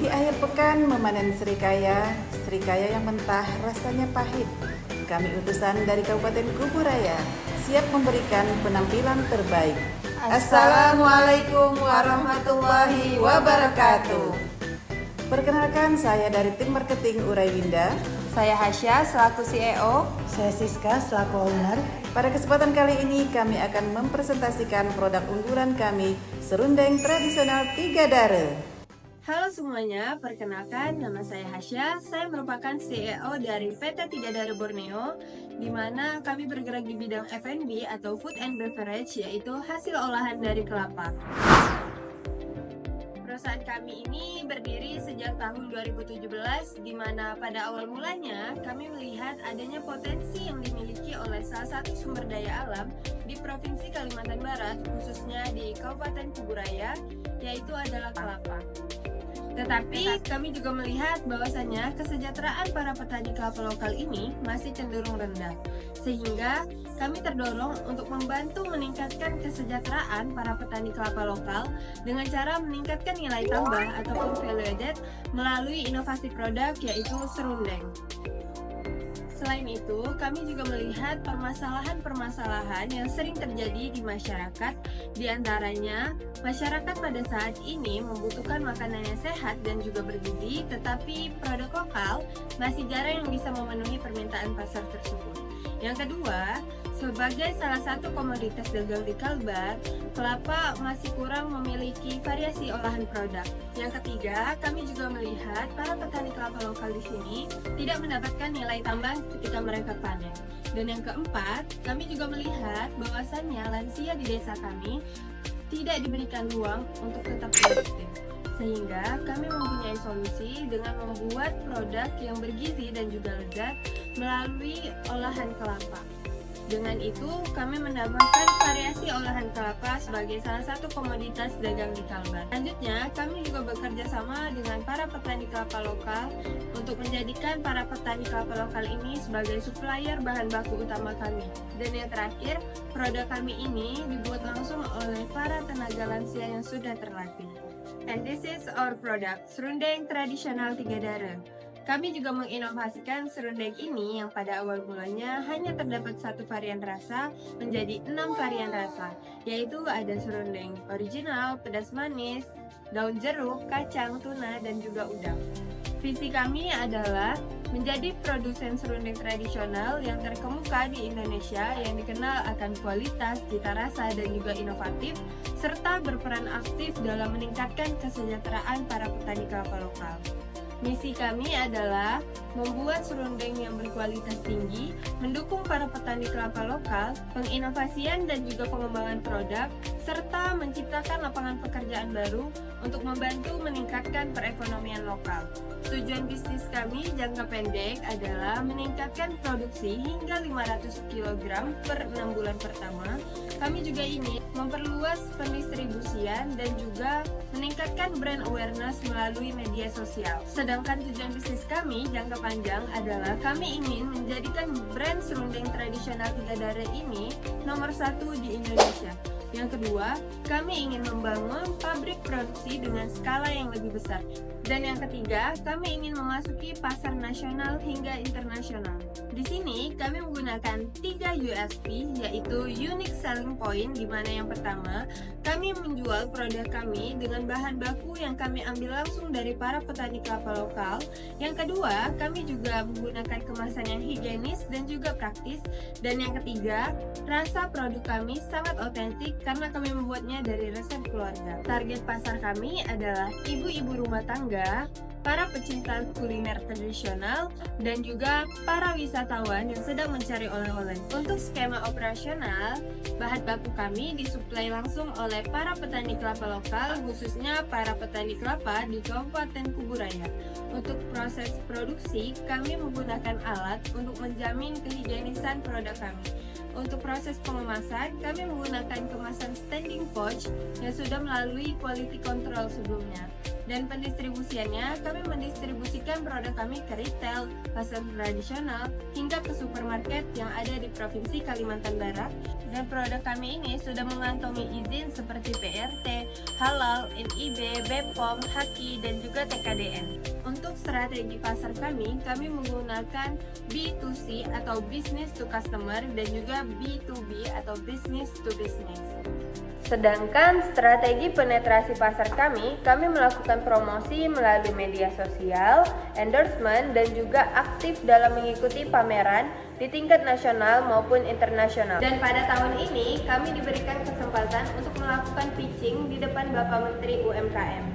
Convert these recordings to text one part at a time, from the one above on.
Di akhir pekan memanen serikaya yang mentah rasanya pahit. Kami utusan dari Kabupaten Kuburaya siap memberikan penampilan terbaik. Assalamualaikum warahmatullahi wabarakatuh. Perkenalkan, saya dari tim marketing Uraywinda. Saya Hasya selaku CEO. Saya Siska selaku owner. Pada kesempatan kali ini kami akan mempresentasikan produk unggulan kami, serundeng tradisional Tiga Dara. Halo semuanya, perkenalkan nama saya Hasya. Saya merupakan CEO dari PT Tiga Dara Borneo, di mana kami bergerak di bidang F&B atau food and beverage, yaitu hasil olahan dari kelapa. Perusahaan kami ini berdiri sejak tahun 2017, di mana pada awal mulanya kami melihat adanya potensi yang dimiliki oleh salah satu sumber daya alam di Provinsi Kalimantan Barat, khususnya di Kabupaten Kuburaya, yaitu adalah kelapa. Tetapi kami juga melihat bahwasannya kesejahteraan para petani kelapa lokal ini masih cenderung rendah, sehingga kami terdorong untuk membantu meningkatkan kesejahteraan para petani kelapa lokal dengan cara meningkatkan nilai tambah ataupun value added melalui inovasi produk, yaitu serundeng. Selain itu, kami juga melihat permasalahan-permasalahan yang sering terjadi di masyarakat. Di antaranya, masyarakat pada saat ini membutuhkan makanan yang sehat dan juga bergizi, tetapi produk lokal masih jarang yang bisa memenuhi permintaan pasar tersebut. Yang kedua, sebagai salah satu komoditas dagang di Kalbar, kelapa masih kurang memiliki variasi olahan produk. Yang ketiga, kami juga melihat para petani kelapa lokal di sini tidak mendapatkan nilai tambah ketika mereka panen. Dan yang keempat, kami juga melihat bahwasannya lansia di desa kami tidak diberikan ruang untuk tetap produktif. Sehingga kami mempunyai solusi dengan membuat produk yang bergizi dan juga lezat melalui olahan kelapa. Dengan itu, kami menambahkan variasi olahan kelapa sebagai salah satu komoditas dagang di Kalbar. Selanjutnya, kami juga bekerja sama dengan para petani kelapa lokal untuk menjadikan para petani kelapa lokal ini sebagai supplier bahan baku utama kami. Dan yang terakhir, produk kami ini dibuat langsung oleh para tenaga lansia yang sudah terlatih. And this is our product, serundeng tradisional Tiga Dara. Kami juga menginovasikan serundeng ini yang pada awal mulanya hanya terdapat satu varian rasa menjadi 6 varian rasa, yaitu ada serundeng original, pedas manis, daun jeruk, kacang, tuna, dan juga udang. Visi kami adalah menjadi produsen serundeng tradisional yang terkemuka di Indonesia yang dikenal akan kualitas, cita rasa, dan juga inovatif, serta berperan aktif dalam meningkatkan kesejahteraan para petani kelapa lokal. Misi kami adalah membuat serundeng yang berkualitas tinggi, mendukung para petani kelapa lokal, penginovasian dan juga pengembangan produk, serta menciptakan lapangan pekerjaan baru untuk membantu meningkatkan perekonomian lokal. Tujuan bisnis kami jangka pendek adalah meningkatkan produksi hingga 500 kg per 6 bulan pertama. Kami juga ingin memperluas pendistribusian dan juga meningkatkan brand awareness melalui media sosial. Sedangkan tujuan bisnis kami jangka panjang adalah kami ingin menjadikan brand serundeng tradisional Tiga Dara ini nomor 1 di Indonesia. Yang kedua, kami ingin membangun pabrik produksi dengan skala yang lebih besar. Dan yang ketiga, kami ingin memasuki pasar nasional hingga internasional. Di sini kami menggunakan 3 USP, yaitu Unique Selling Point, di mana yang pertama, kami menjual produk kami dengan bahan baku yang kami ambil langsung dari para petani kelapa lokal. Yang kedua, kami juga menggunakan kemasan yang higienis dan juga praktis. Dan yang ketiga, rasa produk kami sangat otentik karena kami membuatnya dari resep keluarga. Target pasar kami adalah ibu-ibu rumah tangga, para pecinta kuliner tradisional, dan juga para wisatawan yang sedang mencari oleh-oleh. Untuk skema operasional, bahan baku kami disuplai langsung oleh para petani kelapa lokal, khususnya para petani kelapa di Kabupaten Kuburaya. Untuk proses produksi, kami menggunakan alat untuk menjamin kehigienisan produk kami. Untuk proses pengemasan, kami menggunakan kemasan standing pouch yang sudah melalui quality control sebelumnya. Dan pendistribusiannya, kami mendistribusikan produk kami ke retail, pasar tradisional, hingga ke supermarket yang ada di Provinsi Kalimantan Barat. Dan produk kami ini sudah mengantongi izin seperti PRT, Halal, NIB, BPOM, HAKI, dan juga TKDN. Untuk strategi pasar kami menggunakan B2C atau Business to Customer dan juga B2B atau Business to Business. Sedangkan strategi penetrasi pasar kami melakukan promosi melalui media sosial, endorsement, dan juga aktif dalam mengikuti pameran di tingkat nasional maupun internasional. Dan pada tahun ini kami diberikan kesempatan untuk melakukan pitching di depan Bapak Menteri UMKM.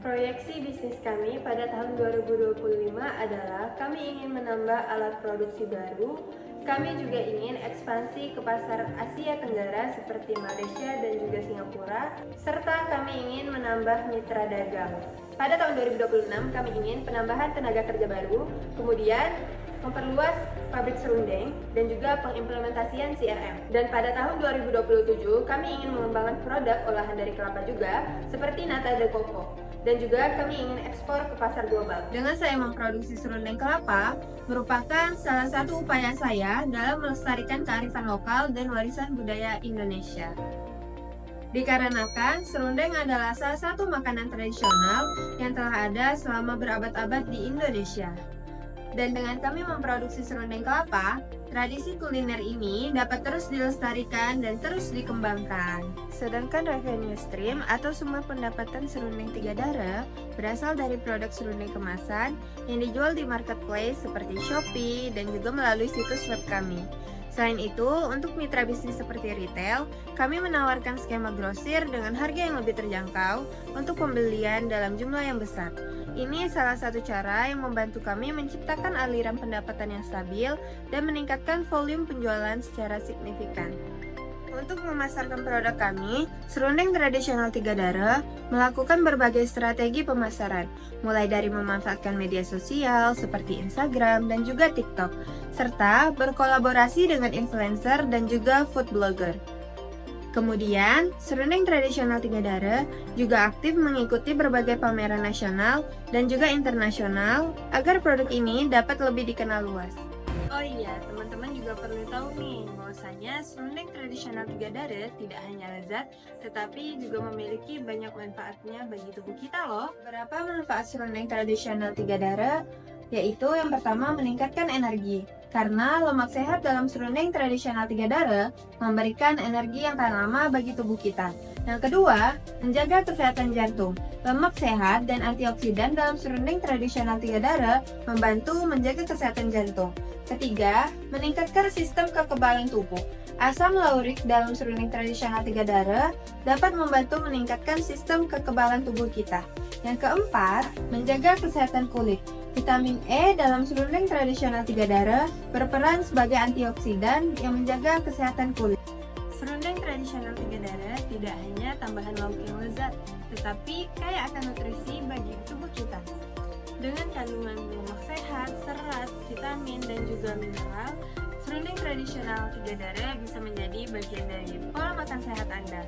Proyeksi bisnis kami pada tahun 2025 adalah kami ingin menambah alat produksi baru. Kami juga ingin ekspansi ke pasar Asia Tenggara seperti Malaysia dan juga Singapura, serta kami ingin menambah mitra dagang. Pada tahun 2026 kami ingin penambahan tenaga kerja baru, kemudian memperluas pabrik serundeng dan juga pengimplementasian CRM. Dan pada tahun 2027 kami ingin mengembangkan produk olahan dari kelapa juga seperti nata de coco. Dan juga kami ingin ekspor ke pasar global. Dengan saya memproduksi serundeng kelapa merupakan salah satu upaya saya dalam melestarikan kearifan lokal dan warisan budaya Indonesia. Dikarenakan serundeng adalah salah satu makanan tradisional yang telah ada selama berabad-abad di Indonesia. Dan dengan kami memproduksi serundeng kelapa, tradisi kuliner ini dapat terus dilestarikan dan terus dikembangkan. Sedangkan revenue stream atau sumber pendapatan serundeng Tiga Dara berasal dari produk serundeng kemasan yang dijual di marketplace seperti Shopee dan juga melalui situs web kami. Selain itu, untuk mitra bisnis seperti retail, kami menawarkan skema grosir dengan harga yang lebih terjangkau untuk pembelian dalam jumlah yang besar. Ini salah satu cara yang membantu kami menciptakan aliran pendapatan yang stabil dan meningkatkan volume penjualan secara signifikan. Untuk memasarkan produk kami, serundeng tradisional Tiga Dara melakukan berbagai strategi pemasaran, mulai dari memanfaatkan media sosial seperti Instagram dan juga TikTok, serta berkolaborasi dengan influencer dan juga food blogger. Kemudian, serundeng tradisional Tiga Dara juga aktif mengikuti berbagai pameran nasional dan juga internasional agar produk ini dapat lebih dikenal luas. Oh iya, teman-teman juga perlu tahu nih, bahwasanya serundeng tradisional Tiga Dara tidak hanya lezat, tetapi juga memiliki banyak manfaatnya bagi tubuh kita loh. Beberapa manfaat serundeng tradisional Tiga Dara, yaitu yang pertama meningkatkan energi. Karena lemak sehat dalam serundeng tradisional Tiga Dara memberikan energi yang tahan lama bagi tubuh kita. Yang kedua, menjaga kesehatan jantung. Lemak sehat dan antioksidan dalam serundeng tradisional Tiga Dara membantu menjaga kesehatan jantung. Ketiga, meningkatkan sistem kekebalan tubuh. Asam laurik dalam serundeng tradisional Tiga Dara dapat membantu meningkatkan sistem kekebalan tubuh kita. Yang keempat, menjaga kesehatan kulit. Vitamin E dalam serundeng tradisional Tiga Dara berperan sebagai antioksidan yang menjaga kesehatan kulit. Serundeng tradisional Tiga Dara tidak hanya tambahan lauk yang lezat, tetapi kaya akan nutrisi bagi tubuh kita. Dengan kandungan lemak sehat, serat, vitamin, dan juga mineral, serundeng tradisional Tiga Dara bisa menjadi bagian dari pola makan sehat Anda.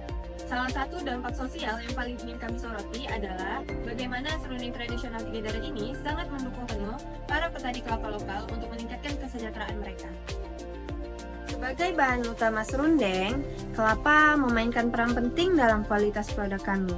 Salah satu dampak sosial yang paling ingin kami soroti adalah bagaimana serundeng tradisional Tiga Dara ini sangat mendukung penuh para petani kelapa lokal untuk meningkatkan kesejahteraan mereka. Sebagai bahan utama serundeng, kelapa memainkan peran penting dalam kualitas produk kami.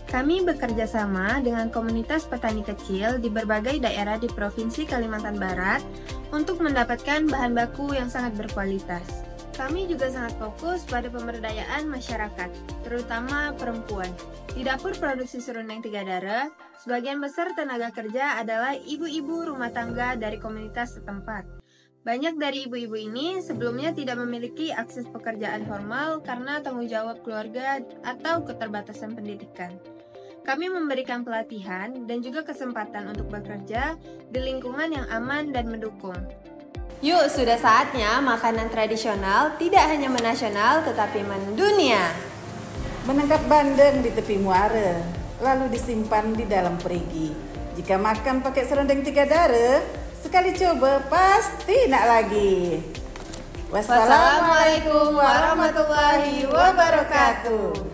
Kami bekerja sama dengan komunitas petani kecil di berbagai daerah di Provinsi Kalimantan Barat untuk mendapatkan bahan baku yang sangat berkualitas. Kami juga sangat fokus pada pemberdayaan masyarakat, terutama perempuan. Di dapur produksi serundeng Tiga Dara, sebagian besar tenaga kerja adalah ibu-ibu rumah tangga dari komunitas setempat. Banyak dari ibu-ibu ini sebelumnya tidak memiliki akses pekerjaan formal karena tanggung jawab keluarga atau keterbatasan pendidikan. Kami memberikan pelatihan dan juga kesempatan untuk bekerja di lingkungan yang aman dan mendukung. Yuk, sudah saatnya makanan tradisional tidak hanya menasional tetapi mendunia. Menangkap bandeng di tepi muara, lalu disimpan di dalam perigi. Jika makan pakai serundeng Tiga Dara, sekali coba pasti nak lagi. Wassalamualaikum warahmatullahi wabarakatuh.